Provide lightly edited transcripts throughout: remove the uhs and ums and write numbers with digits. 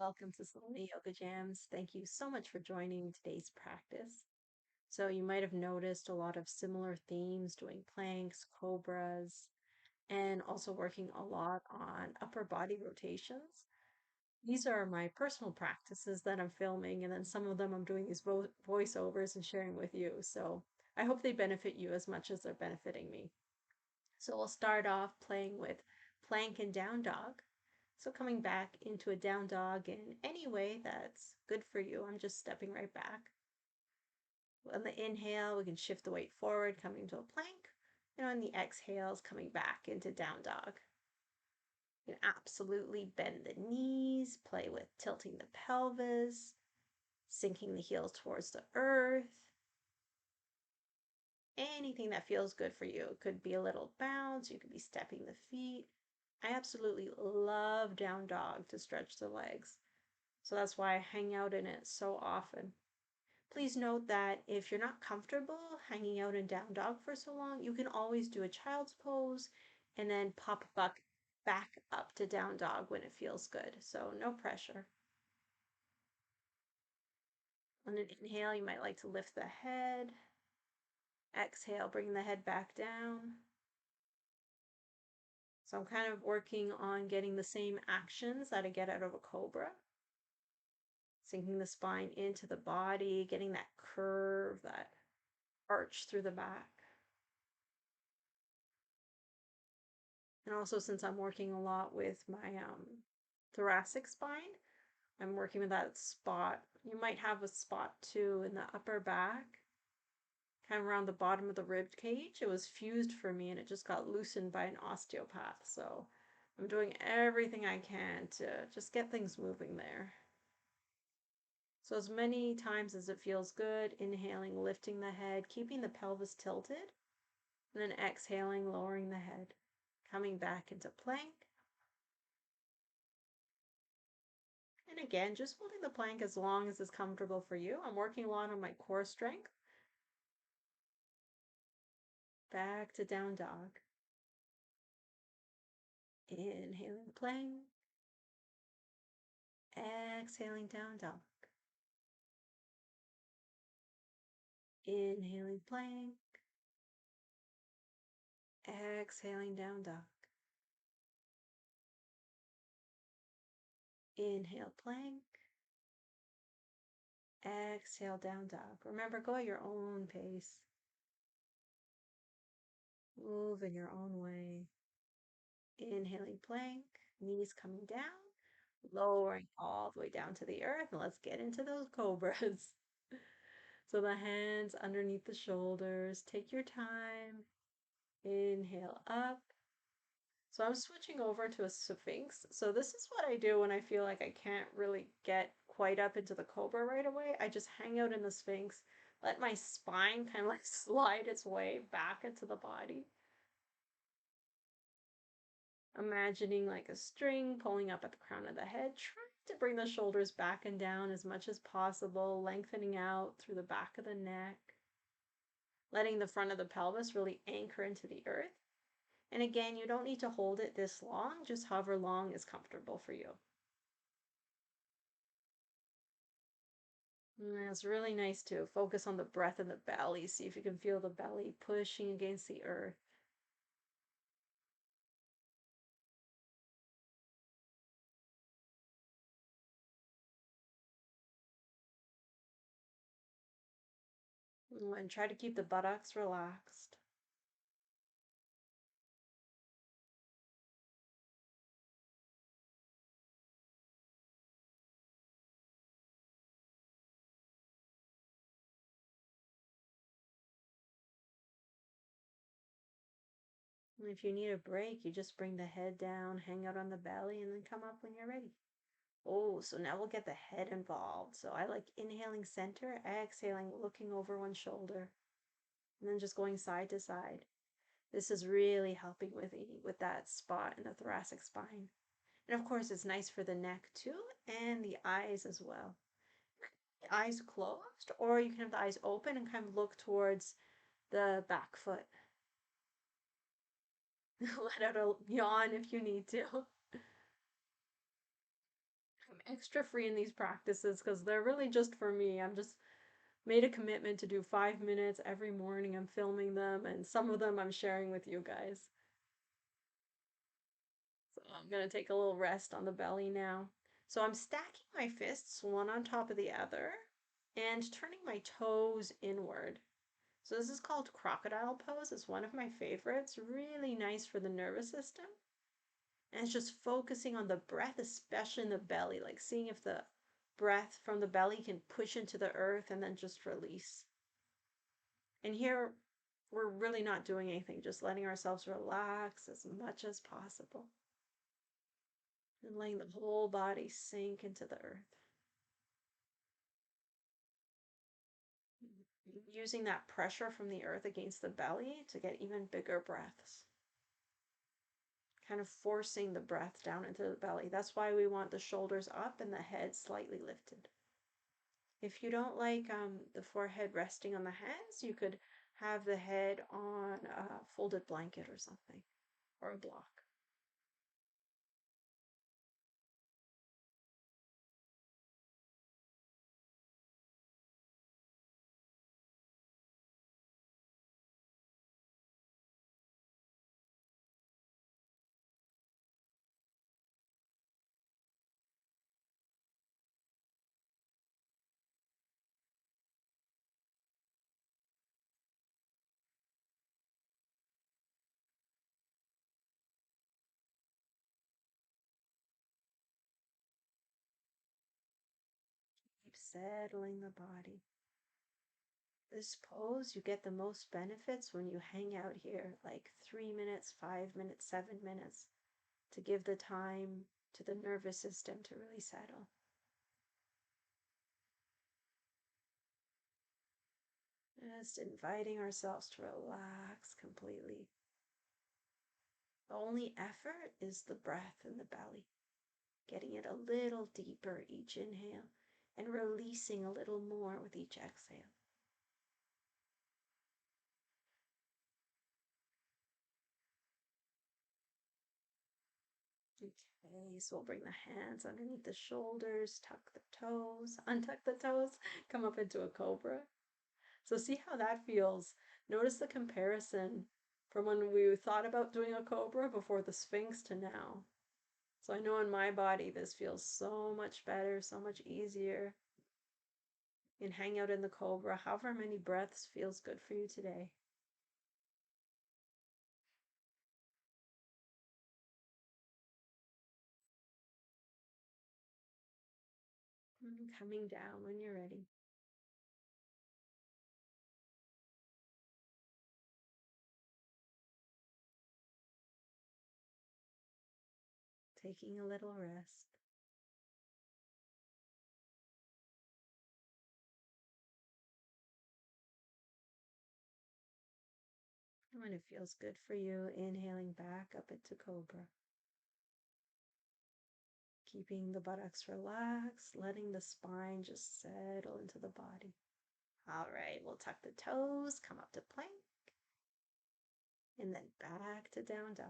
Welcome to Salona Yoga Jams. Thank you so much for joining today's practice. So, you might have noticed a lot of similar themes doing planks, cobras, and also working a lot on upper body rotations. These are my personal practices that I'm filming, and then some of them I'm doing these voiceovers and sharing with you. So, I hope they benefit you as much as they're benefiting me. So, we'll start off playing with plank and down dog. So coming back into a down dog in any way that's good for you. I'm just stepping right back. On the inhale, we can shift the weight forward, coming to a plank. And on the exhales, coming back into down dog. You can absolutely bend the knees, play with tilting the pelvis, sinking the heels towards the earth. Anything that feels good for you. It could be a little bounce, you could be stepping the feet. I absolutely love down dog to stretch the legs. So that's why I hang out in it so often. Please note that if you're not comfortable hanging out in down dog for so long, you can always do a child's pose and then pop back up to down dog when it feels good. So no pressure. On an inhale, you might like to lift the head. Exhale, bring the head back down. So I'm kind of working on getting the same actions that I get out of a cobra. Sinking the spine into the body, getting that curve, that arch through the back. And also, since I'm working a lot with my thoracic spine, I'm working with that spot. You might have a spot too in the upper back, kind of around the bottom of the rib cage. It was fused for me and it just got loosened by an osteopath. So I'm doing everything I can to just get things moving there. So as many times as it feels good, inhaling, lifting the head, keeping the pelvis tilted, and then exhaling, lowering the head, coming back into plank. And again, just holding the plank as long as it's comfortable for you. I'm working a lot on my core strength. Back to down dog. Inhaling plank. Exhaling down dog. Inhaling plank. Exhaling down dog. Inhale plank. Exhale down dog. Remember, go at your own pace. Move in your own way. Inhaling plank, knees coming down, lowering all the way down to the earth. And let's get into those cobras. So the hands underneath the shoulders. Take your time. Inhale up. So I'm switching over to a sphinx. So this is what I do when I feel like I can't really get quite up into the cobra right away. I just hang out in the sphinx, let my spine kind of like slide its way back into the body. Imagining like a string pulling up at the crown of the head, trying to bring the shoulders back and down as much as possible, lengthening out through the back of the neck, letting the front of the pelvis really anchor into the earth. And again, you don't need to hold it this long, just however long is comfortable for you. And it's really nice to focus on the breath in the belly. See if you can feel the belly pushing against the earth. And try to keep the buttocks relaxed. And if you need a break, you just bring the head down, hang out on the belly, and then come up when you're ready. Oh, so now we'll get the head involved. So I like inhaling center, exhaling, looking over one shoulder, and then just going side to side. This is really helping with that spot in the thoracic spine. And of course, it's nice for the neck too, and the eyes as well. The eyes closed, or you can have the eyes open and kind of look towards the back foot. Let out a yawn if you need to. extra free in these practices because they're really just for me. I'm just made a commitment to do 5 minutes every morning. I'm filming them, and some of them I'm sharing with you guys. So I'm going to take a little rest on the belly now. So I'm stacking my fists one on top of the other and turning my toes inward. So this is called Crocodile Pose. It's one of my favorites. Really nice for the nervous system. And it's just focusing on the breath, especially in the belly, like seeing if the breath from the belly can push into the earth and then just release. And here, we're really not doing anything, just letting ourselves relax as much as possible and letting the whole body sink into the earth. Using that pressure from the earth against the belly to get even bigger breaths. Kind of forcing the breath down into the belly. That's why we want the shoulders up and the head slightly lifted. If you don't like the forehead resting on the hands, you could have the head on a folded blanket or something, or a block. Keep settling the body. This pose, you get the most benefits when you hang out here, like 3 minutes, 5 minutes, 7 minutes, to give the time to the nervous system to really settle. Just inviting ourselves to relax completely. The only effort is the breath in the belly, getting it a little deeper each inhale and releasing a little more with each exhale. Okay, so we'll bring the hands underneath the shoulders, tuck the toes, untuck the toes, come up into a cobra. So see how that feels. Notice the comparison from when we thought about doing a cobra before the Sphinx to now. So I know in my body this feels so much better, so much easier. You can hang out in the cobra, however many breaths feels good for you today. Coming down when you're ready. Taking a little rest. And when it feels good for you, inhaling back up into cobra. Keeping the buttocks relaxed, letting the spine just settle into the body. All right, we'll tuck the toes, come up to plank, and then back to down dog.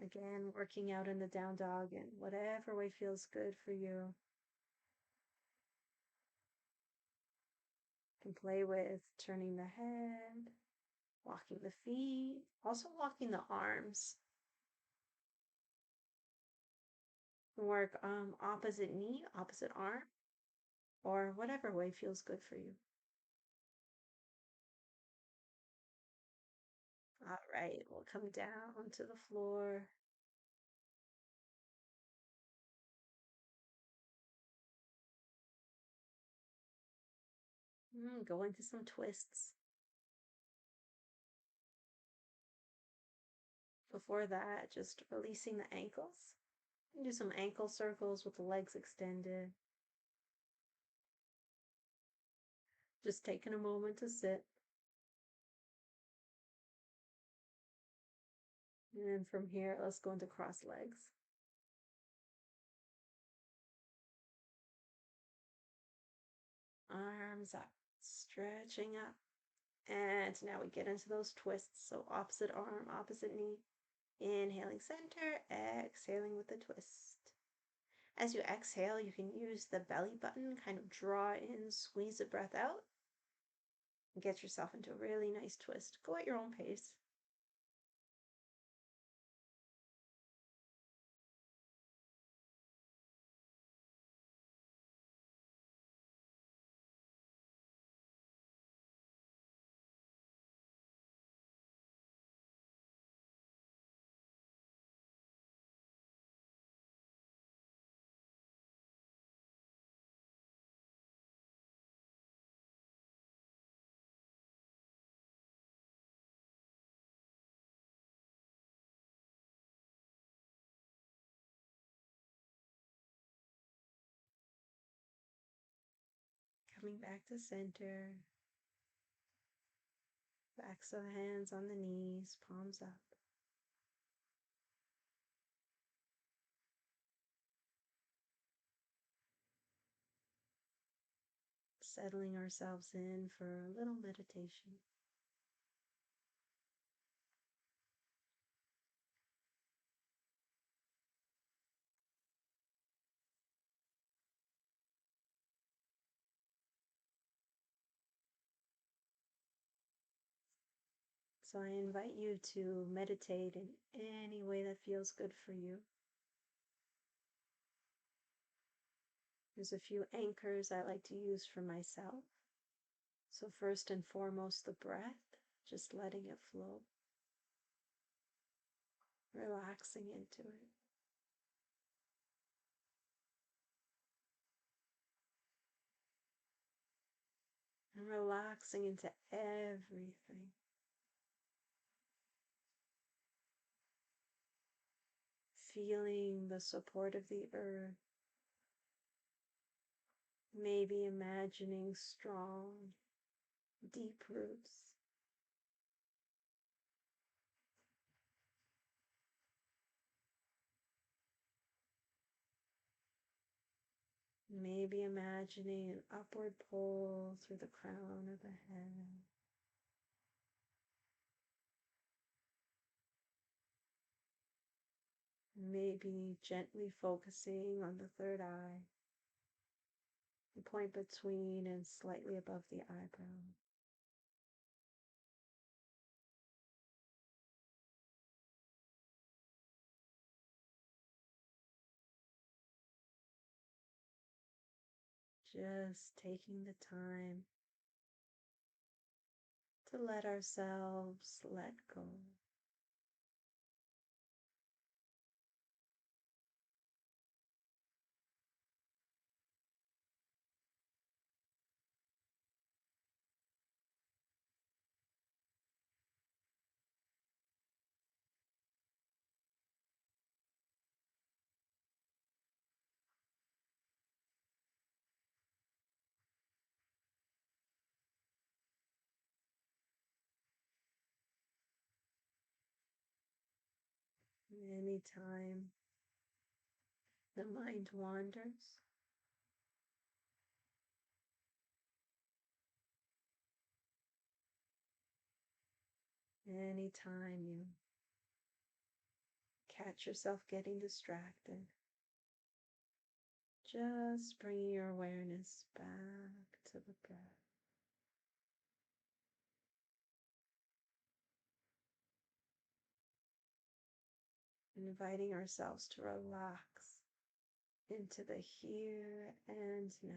Again, working out in the down dog in whatever way feels good for you. You can play with turning the head, walking the feet, also walking the arms. Work opposite knee, opposite arm, or whatever way feels good for you. All right, we'll come down to the floor. Go into some twists. Before that, just releasing the ankles. Do some ankle circles with the legs extended. Just taking a moment to sit. And then from here, let's go into cross legs. Arms up, stretching up, And now we get into those twists. So opposite arm, opposite knee. Inhaling center, exhaling with a twist. As you exhale, you can use the belly button, kind of draw in, squeeze the breath out, and get yourself into a really nice twist. Go at your own pace. Coming back to center. Backs of the hands on the knees, palms up. Settling ourselves in for a little meditation. So I invite you to meditate in any way that feels good for you. There's a few anchors I like to use for myself. So first and foremost, the breath, just letting it flow, relaxing into it. And relaxing into everything. Feeling the support of the earth. Maybe imagining strong, deep roots. Maybe imagining an upward pull through the crown of the head. Maybe gently focusing on the third eye, the point between and slightly above the eyebrow. Just taking the time to let ourselves let go. Anytime the mind wanders, anytime you catch yourself getting distracted, just bringing your awareness back to the breath. Inviting ourselves to relax into the here and now.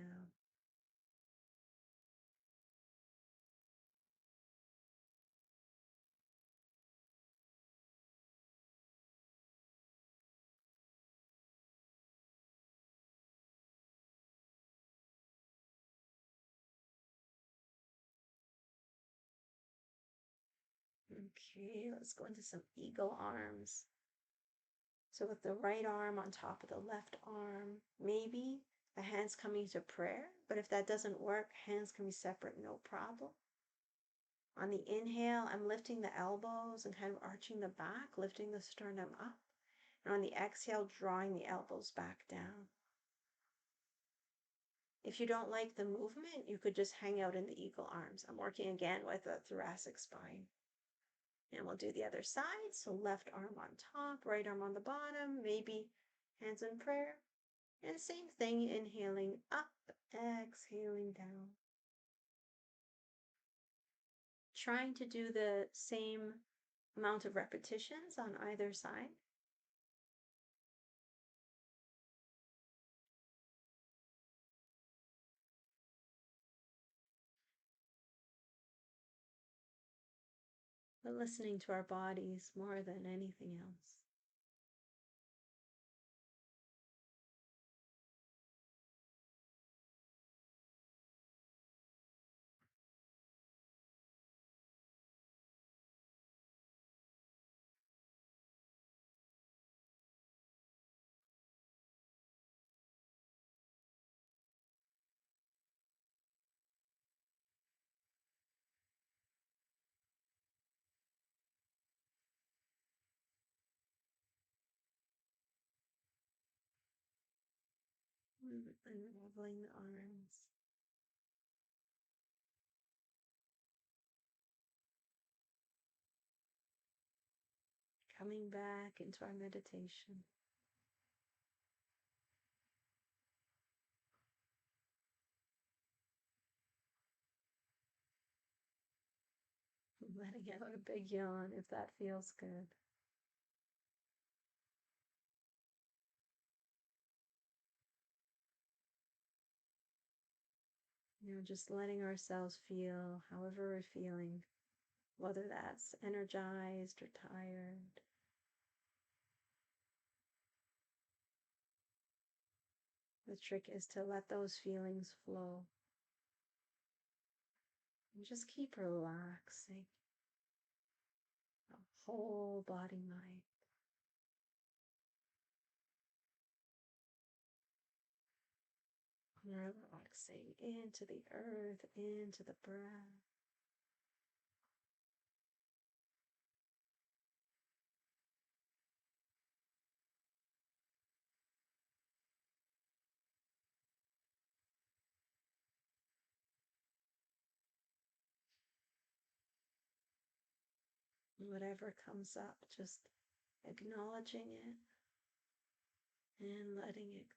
Okay, let's go into some eagle arms. So with the right arm on top of the left arm, maybe the hands coming to prayer, but if that doesn't work, hands can be separate, no problem. On the inhale, I'm lifting the elbows and kind of arching the back, lifting the sternum up. And on the exhale, drawing the elbows back down. If you don't like the movement, you could just hang out in the eagle arms. I'm working again with the thoracic spine. And we'll do the other side. So left arm on top, right arm on the bottom, maybe hands in prayer. And same thing, inhaling up, exhaling down. Trying to do the same amount of repetitions on either side. But listening to our bodies more than anything else. Unraveling the arms. Coming back into our meditation. Letting out a big yawn if that feels good. Just letting ourselves feel however we're feeling, whether that's energized or tired. The trick is to let those feelings flow. And just keep relaxing. The whole body mind. Relaxing into the earth, into the breath. Whatever comes up, just acknowledging it and letting it go.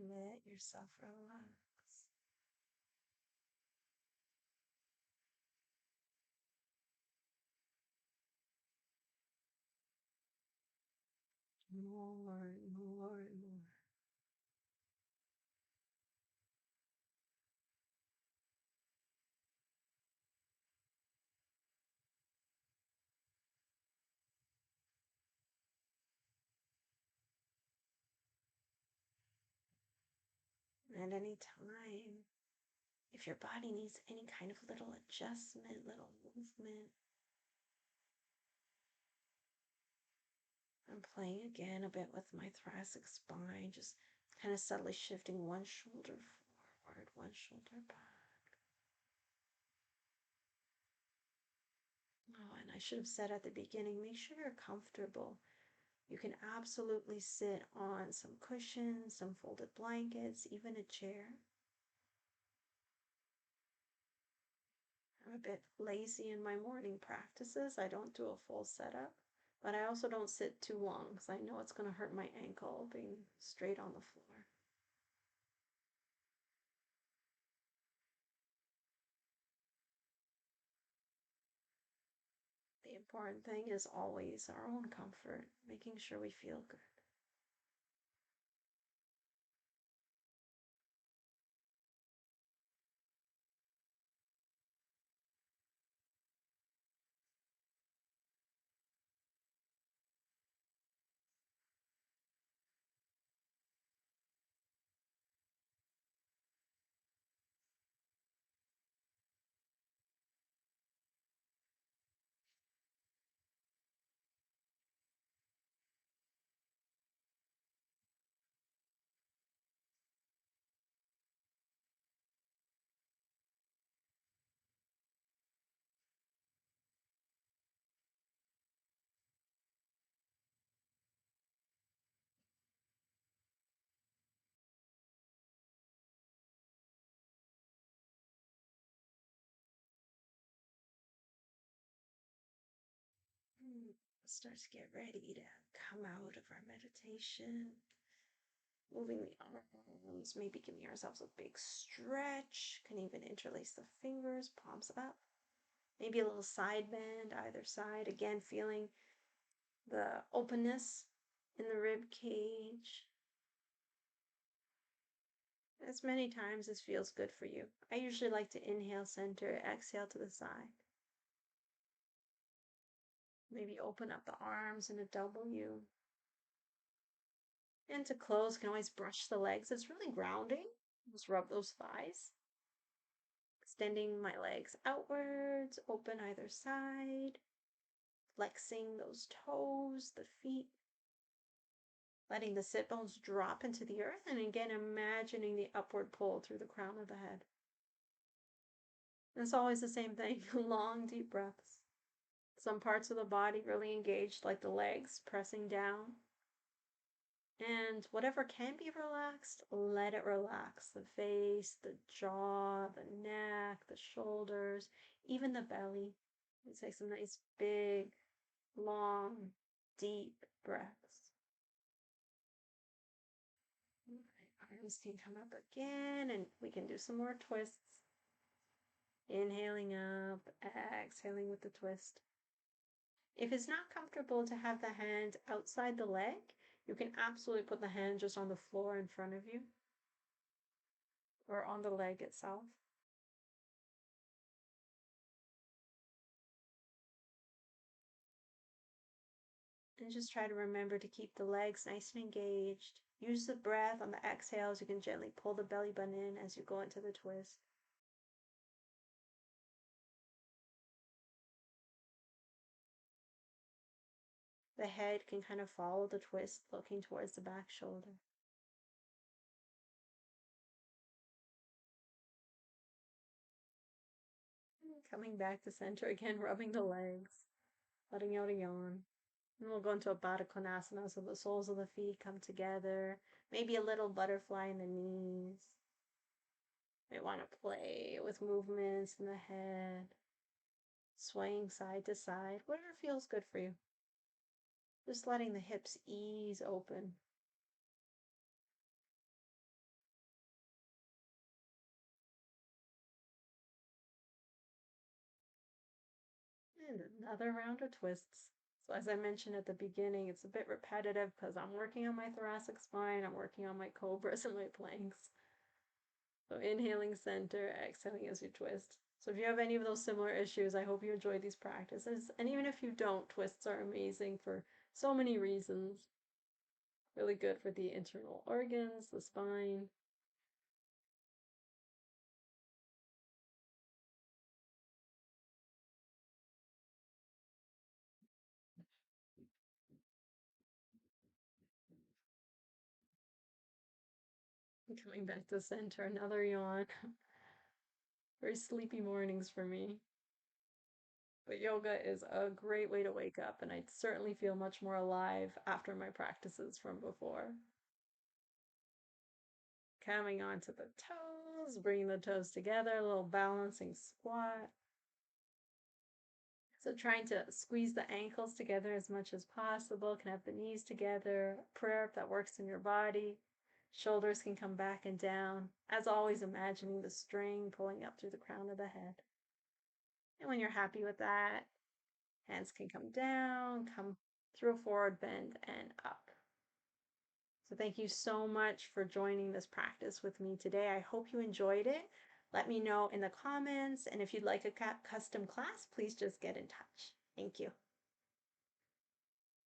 Let yourself relax. More and more and more. At any time, if your body needs any kind of little adjustment, little movement, I'm playing again a bit with my thoracic spine, just kind of subtly shifting one shoulder forward, one shoulder back. Oh, and I should have said at the beginning, make sure you're comfortable. You can absolutely sit on some cushions, some folded blankets, even a chair. I'm a bit lazy in my morning practices. I don't do a full setup, but I also don't sit too long because I know it's going to hurt my ankle being straight on the floor. important thing is always our own comfort, making sure we feel good. Start to get ready to come out of our meditation. Moving the arms, maybe giving ourselves a big stretch. Can even interlace the fingers, palms up. Maybe a little side bend either side. Again, feeling the openness in the rib cage. As many times as feels good for you. I usually like to inhale center, exhale to the side. Maybe open up the arms in a W. And to close, can always brush the legs. It's really grounding. Just rub those thighs. Extending my legs outwards, open either side. Flexing those toes, the feet. Letting the sit bones drop into the earth. And again, imagining the upward pull through the crown of the head. And it's always the same thing. Long, deep breaths. Some parts of the body really engaged, like the legs pressing down. And whatever can be relaxed, let it relax. The face, the jaw, the neck, the shoulders, even the belly. You take some nice big, long, deep breaths. Right, arms can come up again, and we can do some more twists. Inhaling up, exhaling with the twist. If it's not comfortable to have the hand outside the leg, you can absolutely put the hand just on the floor in front of you or on the leg itself. And just try to remember to keep the legs nice and engaged. Use the breath on the exhales. You can gently pull the belly button in as you go into the twist. The head can kind of follow the twist, looking towards the back shoulder. Coming back to center again, rubbing the legs, letting out a yawn. And we'll go into a Baddha Konasana, so the soles of the feet come together. Maybe a little butterfly in the knees. Might want to play with movements in the head, swaying side to side, whatever feels good for you. Just letting the hips ease open. And another round of twists. So as I mentioned at the beginning, it's a bit repetitive because I'm working on my thoracic spine, I'm working on my cobras and my planks. So inhaling center, exhaling as you twist. So if you have any of those similar issues, I hope you enjoy these practices. And even if you don't, twists are amazing for so many reasons. Really good for the internal organs, the spine. Coming back to center, another yawn. Very sleepy mornings for me. But yoga is a great way to wake up, and I certainly feel much more alive after my practices from before. Coming onto the toes, bringing the toes together, a little balancing squat. So trying to squeeze the ankles together as much as possible, can have the knees together, prayer if that works in your body. Shoulders can come back and down. As always, imagining the string pulling up through the crown of the head. And when you're happy with that, Hands can come down, come through a forward bend and up. So thank you so much for joining this practice with me today. I hope you enjoyed it. Let me know in the comments, and if you'd like a custom class, please just get in touch. Thank you.